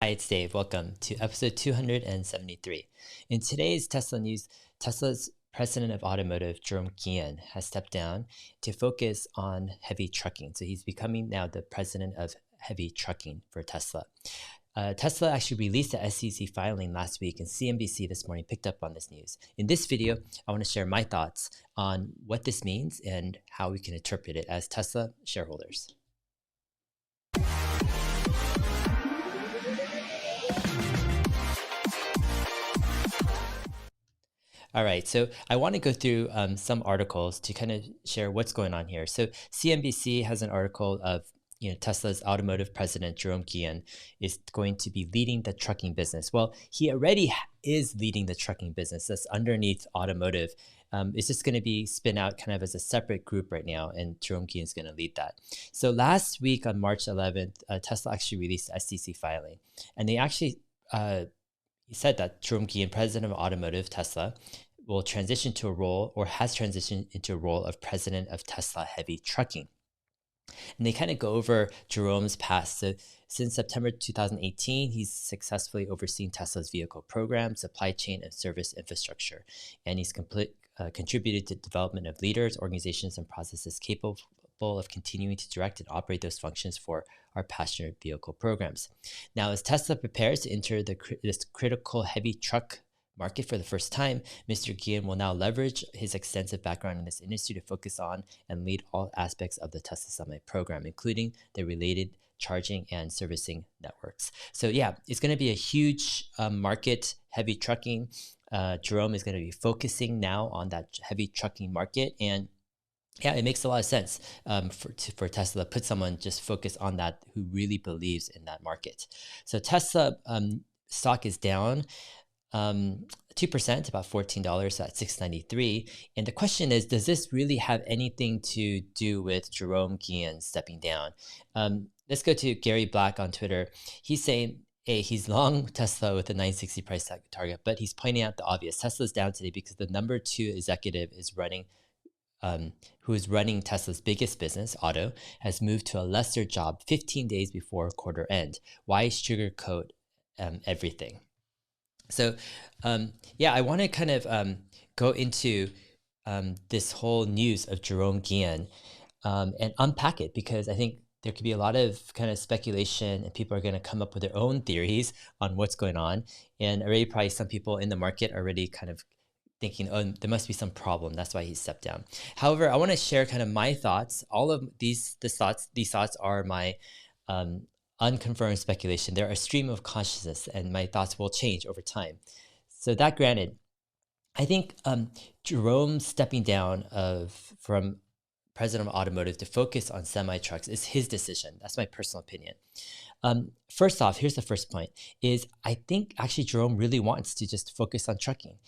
Hi, it's Dave. Welcome to episode 273. In today's Tesla news, Tesla's president of automotive, Jerome Guillen, has stepped down to focus on heavy trucking. So he's becoming now the president of heavy trucking for Tesla. Tesla actually released a SEC filing last week, and CNBC this morning picked up on this news. In this video, I want to share my thoughts on what this means and how we can interpret it as Tesla shareholders. All right, so I want to go through some articles to kind of share what's going on here. So CNBC has an article of Tesla's automotive president, Jerome Guillen, is going to be leading the trucking business. Well, he already is leading the trucking business. That's underneath automotive. It's just going to be spin out kind of as a separate group right now, and Jerome Guillen is going to lead that. So last week on March 11th, Tesla actually released a SEC filing, and they actually said that Jerome Guillen, president of automotive Tesla, will transition to a role, or has transitioned into a role, of president of Tesla Heavy Trucking. And they kind of go over Jeromes Past. So since September 2018, he's successfully overseen Tesla's vehicle program, supply chain, and service infrastructure. And he's contributed to development of leaders, organizations, and processes capable of continuing to direct and operate those functions for our passenger vehicle programs. Now, as Tesla prepares to enter this critical heavy truck market for the first time, Mr. Guillen will now leverage his extensive background in this industry to focus on and lead all aspects of the Tesla Semi program, including the related charging and servicing networks. So yeah, it's going to be a huge market, heavy trucking. Jerome is going to be focusing now on that heavy trucking market, and yeah, it makes a lot of sense for Tesla to put someone just focus on that who really believes in that market. So Tesla stock is down 2%, about $14 at $6.93. And the question is, does this really have anything to do with Jerome Guillen stepping down? Let's go to Gary Black on Twitter. He's saying, hey, he's long Tesla with a 960 price target, but he's pointing out the obvious. Tesla's down today because the number 2 executive is running, who is running Tesla's biggest business, auto, has moved to a lesser job 15 days before quarter end. Why sugarcoat everything? So, yeah, I want to kind of go into this whole news of Jerome Guillen and unpack it, because I think there could be a lot of kind of speculation, and people are going to come up with their own theories on what's going on. And already probably some people in the market are already kind of thinking, oh, there must be some problem. That's why he stepped down. However, I want to share kind of my thoughts. All of these thoughts are my unconfirmed speculation. They're a stream of consciousness, and my thoughts will change over time. So that granted, I think Jerome stepping down from president of automotive to focus on semi-trucks is his decision. That's my personal opinion. First off, here's the first point, is I think actually Jerome really wants to just focus on trucking.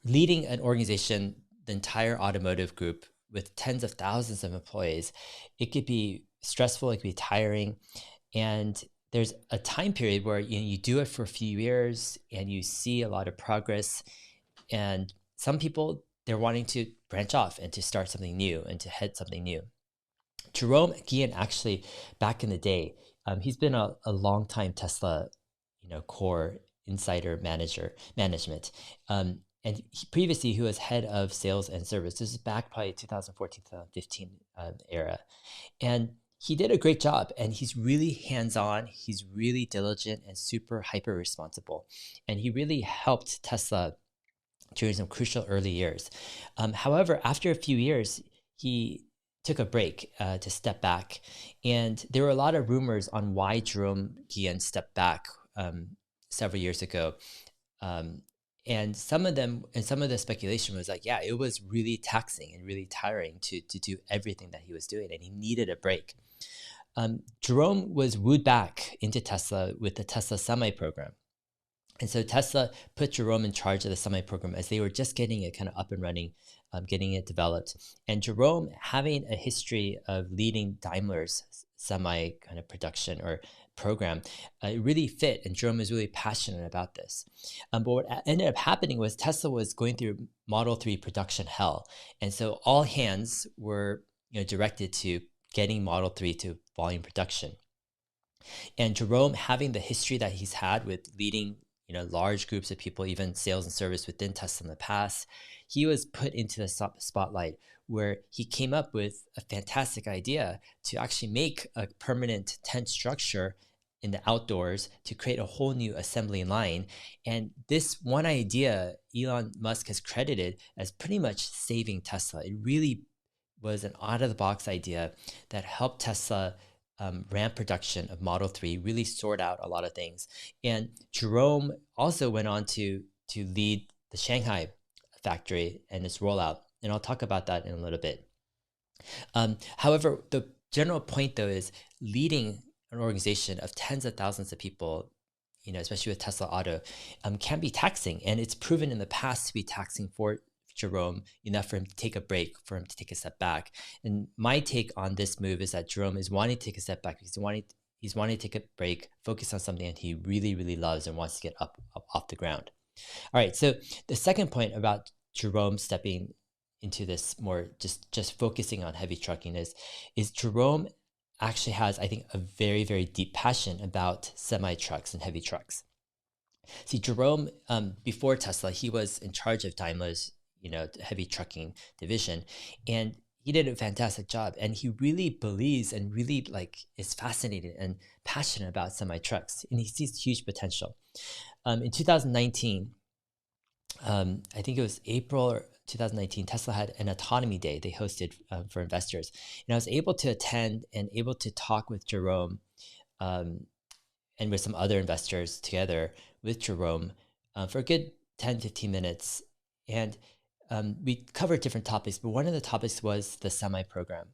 Leading an organization, the entire automotive group with tens of thousands of employees, it could be stressful, it could be tiring, and there's a time period where you do it for a few years and you see a lot of progress, and some people, they're wanting to branch off and to start something new and to head something new. Jerome Guillen, actually, back in the day, he's been a long time Tesla, core insider management. And previously, he was head of sales and service. This is back probably 2014, 2015 era. And he did a great job, and he's really hands-on. He's really diligent and super hyper responsible. And he really helped Tesla during some crucial early years. However, after a few years, he took a break to step back. And there were a lot of rumors on why Jerome Guillen stepped back several years ago. And some of the speculation was like, yeah, it was really taxing and really tiring to do everything that he was doing, and he needed a break. Jerome was wooed back into Tesla with the Tesla Semi program. And so Tesla put Jerome in charge of the Semi program as they were just getting it kind of up and running, getting it developed. And Jerome, having a history of leading Daimler's Semi kind of production or program, it really fit, and Jerome is really passionate about this. But what ended up happening was Tesla was going through Model 3 production hell, and so all hands were directed to getting Model 3 to volume production. And Jerome, having the history that he's had with leading, large groups of people, even sales and service within Tesla in the past, he was put into the spotlight where he came up with a fantastic idea to actually make a permanent tent structure in the outdoors to create a whole new assembly line. And this one idea, Elon Musk has credited as pretty much saving Tesla. It really was an out-of-the-box idea that helped Tesla ramp production of Model 3, really sort out a lot of things. And Jerome also went on to lead the Shanghai factory and its rollout. And I'll talk about that in a little bit. However, the general point, though, is leading an organization of tens of thousands of people, especially with Tesla Auto, can be taxing. And it's proven in the past to be taxing for Jerome enough for him to take a break, for him to take a step back. And my take on this move is that Jerome is wanting to take a step back because he's wanting to take a break, focus on something that he really, really loves and wants to get up off the ground. All right, so the second point about Jerome stepping into this more just focusing on heavy trucking is Jerome actually has, I think, a very, very deep passion about semi-trucks and heavy trucks. See, Jerome, before Tesla, he was in charge of Daimler's heavy trucking division, and he did a fantastic job. And he really believes and really is fascinated and passionate about semi trucks, and he sees huge potential. In 2019, I think it was April 2019, Tesla had an autonomy day they hosted for investors, and I was able to attend and able to talk with Jerome and with some other investors together with Jerome for a good 10-15 minutes. And we covered different topics, but one of the topics was the semi program.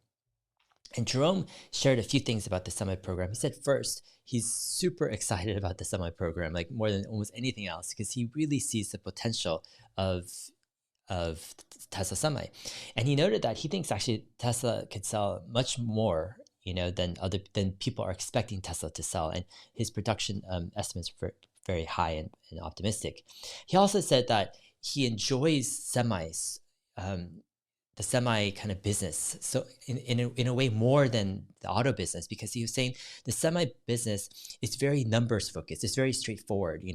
And Jerome shared a few things about the semi program. He said, first, he's super excited about the semi program, like more than almost anything else, because he really sees the potential of Tesla Semi. And he noted that he thinks actually Tesla could sell much more, than people are expecting Tesla to sell. And his production estimates were very high and optimistic. He also said that he enjoys semis, the semi kind of business. So in a way more than the auto business, because he was saying the semi business is very numbers focused. It's very straightforward. You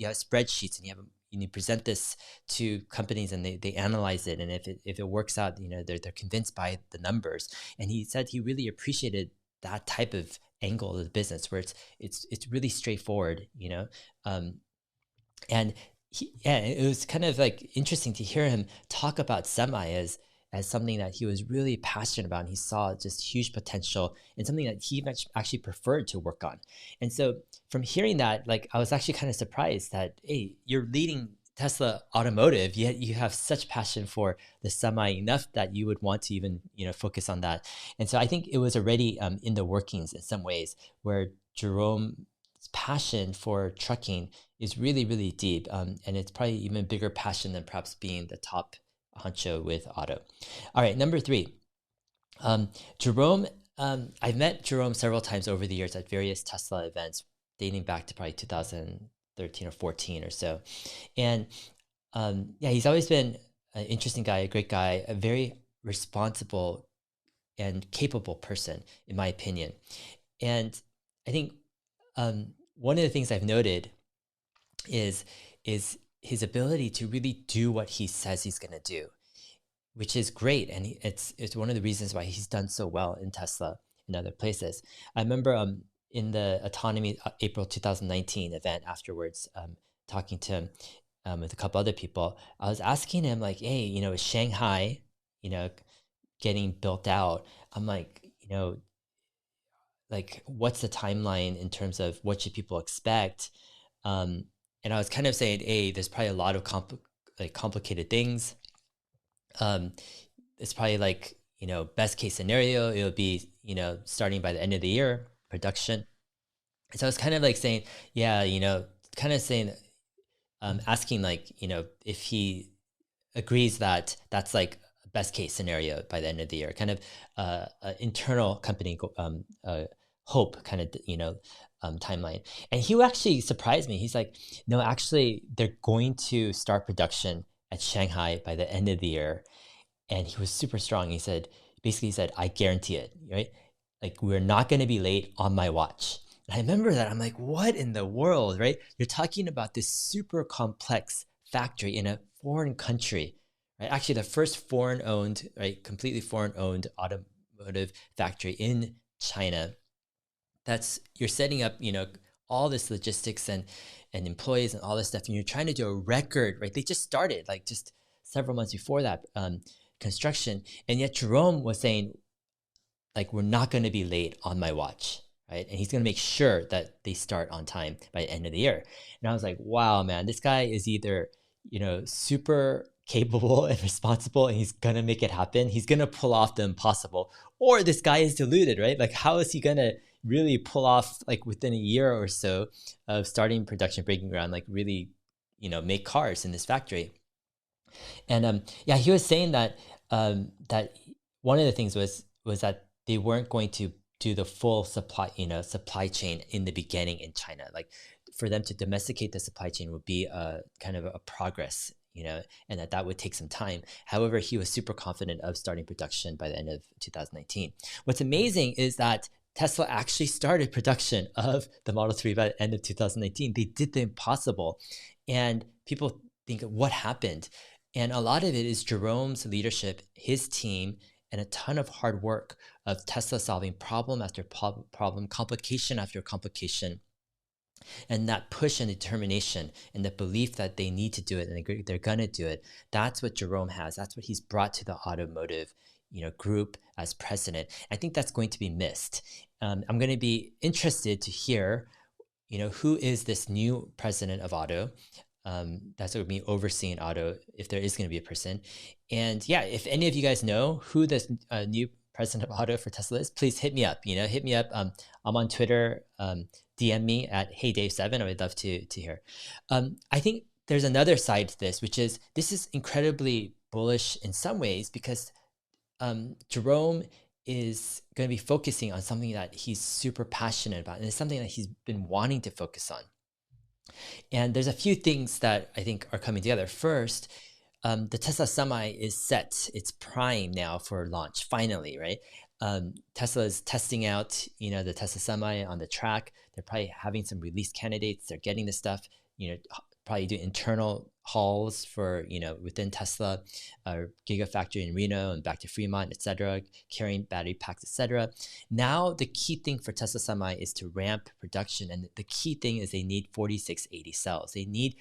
have spreadsheets and you present this to companies and they analyze it. And if it works out, they're convinced by the numbers. And he said he really appreciated that type of angle of the business where it's really straightforward, and it was kind of interesting to hear him talk about semi as something that he was really passionate about, and he saw just huge potential and something that he actually preferred to work on. And so from hearing that, I was actually kind of surprised that, hey, you're leading Tesla Automotive, yet you have such passion for the semi enough that you would want to even focus on that. And so I think it was already in the workings in some ways, where Jerome's passion for trucking is really, really deep, and it's probably even bigger passion than perhaps being the top honcho with auto. All right, number 3, Jerome. I've met Jerome several times over the years at various Tesla events, dating back to probably 2013 or 14 or so, and he's always been an interesting guy, a great guy, a very responsible and capable person, in my opinion. And I think one of the things I've noted is his ability to really do what he says he's going to do, which is great. And it's one of the reasons why he's done so well in Tesla and other places. I remember in the Autonomy April 2019 event afterwards, talking to him with a couple other people, I was asking him hey, is Shanghai, getting built out? I'm what's the timeline in terms of what should people expect? And I was kind of saying, hey, there's probably a lot of complicated things. It's probably best case scenario, it'll be, starting by the end of the year, production. And so I was kind of saying, yeah, kind of saying, asking if he agrees that that's best case scenario by the end of the year, kind of internal company hope kind of, timeline. And he actually surprised me. He's like, no, actually, they're going to start production at Shanghai by the end of the year. And he was super strong. He said, I guarantee it, right? We're not going to be late on my watch. And I remember that. I'm like, what in the world, right? You're talking about this super complex factory in a foreign country, right? Actually, the first foreign owned, right, completely foreign owned automotive factory in China. That's you're setting up, all this logistics and employees and all this stuff, and you're trying to do a record, right? They just started like just several months before that construction, and yet Jerome was saying, like, we're not going to be late on my watch, right? And he's going to make sure that they start on time by the end of the year. And I was like, wow, man, this guy is either, super capable and responsible, and he's going to make it happen. He's going to pull off the impossible, or this guy is deluded, right? Like, how is he going to really pull off, like, within a year or so of starting production, breaking ground, like, really, make cars in this factory? And yeah, he was saying that that one of the things was that they weren't going to do the full supply chain in the beginning in China. Like, for them to domesticate the supply chain would be a kind of a progress, and that would take some time. However, he was super confident of starting production by the end of 2019. What's amazing is that Tesla actually started production of the Model 3 by the end of 2019. They did the impossible. And people think, what happened? And a lot of it is Jerome's leadership, his team, and a ton of hard work of Tesla solving problem after problem, complication after complication, and that push and determination and the belief that they need to do it and they're going to do it. That's what Jerome has. That's what he's brought to the automotive group as president. I think that's going to be missed. I'm going to be interested to hear who is this new president of auto. That's what would be overseeing auto, if there is going to be a person. And yeah, if any of you guys know who this new president of auto for Tesla is, please hit me up. Hit me up. I'm on Twitter. DM me at HeyDave7. I would love to hear. I think there's another side to this, which is this is incredibly bullish in some ways because Jerome is going to be focusing on something that he's super passionate about, and it's something that he's been wanting to focus on. And there's a few things that I think are coming together. First, the Tesla Semi is set. It's prime now for launch, finally, right? Tesla is testing out, the Tesla Semi on the track. They're probably having some release candidates. They're getting the stuff, probably do internal hauls for, within Tesla, Gigafactory in Reno and back to Fremont, et cetera, carrying battery packs, et cetera. Now, the key thing for Tesla Semi is to ramp production. And the key thing is they need 4680 cells. They need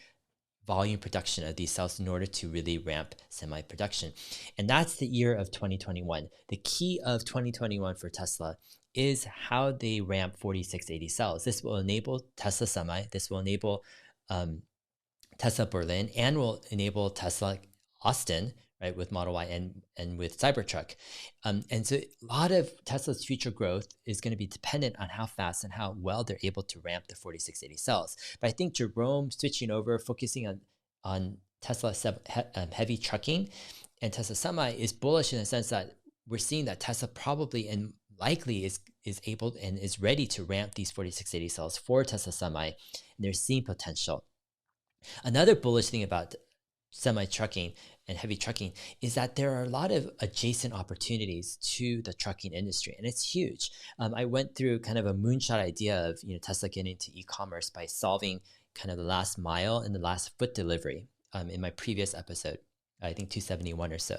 volume production of these cells in order to really ramp semi production. And that's the year of 2021. The key of 2021 for Tesla is how they ramp 4680 cells. This will enable Tesla Semi. This will enable Tesla Berlin, and will enable Tesla Austin, right, with Model Y and with Cybertruck. And so a lot of Tesla's future growth is going to be dependent on how fast and how well they're able to ramp the 4680 cells. But I think Jerome switching over, focusing on Tesla heavy trucking and Tesla Semi is bullish in the sense that we're seeing that Tesla probably and likely is able and is ready to ramp these 4680 cells for Tesla Semi, and they're seeing potential. Another bullish thing about semi-trucking and heavy trucking is that there are a lot of adjacent opportunities to the trucking industry, and it's huge. I went through kind of a moonshot idea of Tesla getting into e-commerce by solving kind of the last mile and the last foot delivery in my previous episode, I think 271 or so.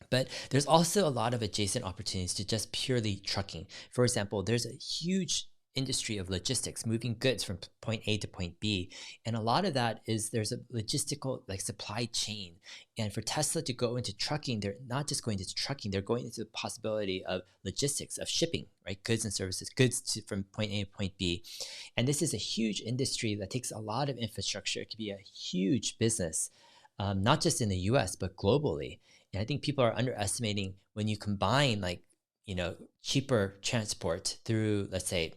But there's also a lot of adjacent opportunities to just purely trucking. For example, there's a huge industry of logistics, moving goods from point A to point B. And a lot of that is there's a logistical supply chain. And for Tesla to go into trucking, they're not just going into trucking, they're going into the possibility of logistics, of shipping, right? Goods and services, from point A to point B. And this is a huge industry that takes a lot of infrastructure. It could be a huge business, not just in the US, but globally. And I think people are underestimating when you combine cheaper transport through, let's say,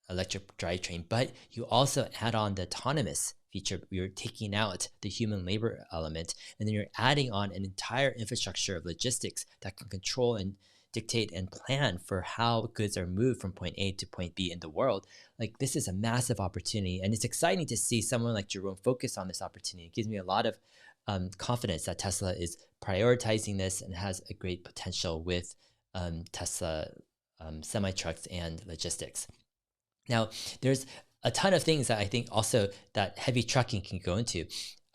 electric drivetrain, but you also add on the autonomous feature. You're taking out the human labor element, and then you're adding on an entire infrastructure of logistics that can control and dictate and plan for how goods are moved from point A to point B in the world. Like, this is a massive opportunity, and it's exciting to see someone like Jerome focus on this opportunity. It gives me a lot of confidence that Tesla is prioritizing this and has a great potential with Tesla semi-trucks and logistics. Now, there's a ton of things that I think also that heavy trucking can go into.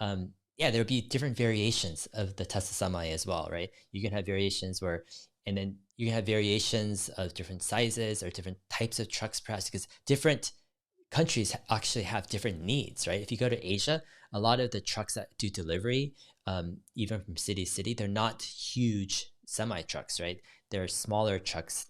Yeah, there'll be different variations of the Tesla Semi as well, right? You can have variations where, and then you can have variations of different sizes or different types of trucks, perhaps because different countries actually have different needs, right? If you go to Asia, a lot of the trucks that do delivery, even from city to city, they're not huge semi trucks, right? They're smaller trucks.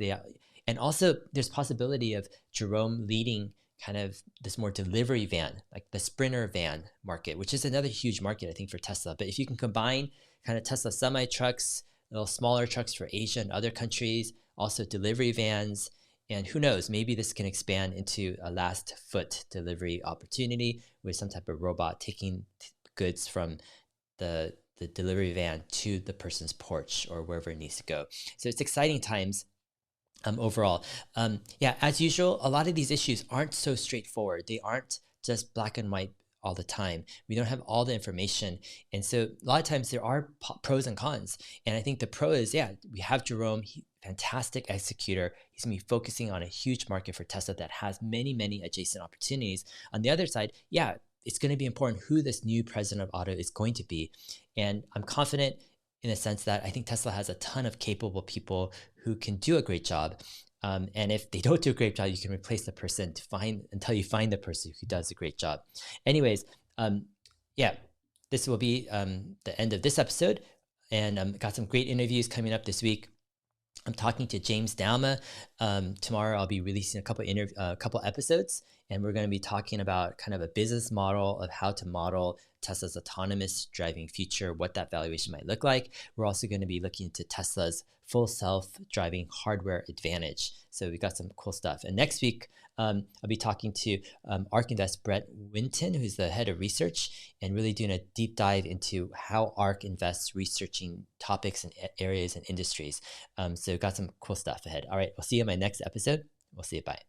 And also there's possibility of Jerome leading kind of this more delivery van, like the Sprinter van market, which is another huge market, I think, for Tesla. But if you can combine kind of Tesla semi trucks, little smaller trucks for Asia and other countries, also delivery vans, and who knows, maybe this can expand into a last foot delivery opportunity with some type of robot taking goods from the delivery van to the person's porch or wherever it needs to go. So it's exciting times overall. Yeah, as usual, a lot of these issues aren't so straightforward. They aren't just black and white all the time. We don't have all the information. And so a lot of times there are pros and cons. And I think the pro is, yeah, we have Jerome, fantastic executor. He's going to be focusing on a huge market for Tesla that has many, many adjacent opportunities. On the other side, yeah, it's going to be important who this new president of auto is going to be. And I'm confident in the sense that I think Tesla has a ton of capable people who can do a great job. And if they don't do a great job, you can replace the person until you find the person who does a great job. Anyways, yeah, this will be the end of this episode. And got some great interviews coming up this week. I'm talking to James Dalma. Tomorrow I'll be releasing a couple episodes, and we're going to be talking about kind of a business model of how to model Tesla's autonomous driving future, what that valuation might look like. We're also going to be looking into Tesla's full self-driving hardware advantage. So we got some cool stuff. And next week, I'll be talking to ARK Invest Brett Winton, who's the head of research, and really doing a deep dive into how ARK invests researching topics and areas and industries. So we've got some cool stuff ahead. All right, we'll see you in my next episode. We'll see you. Bye.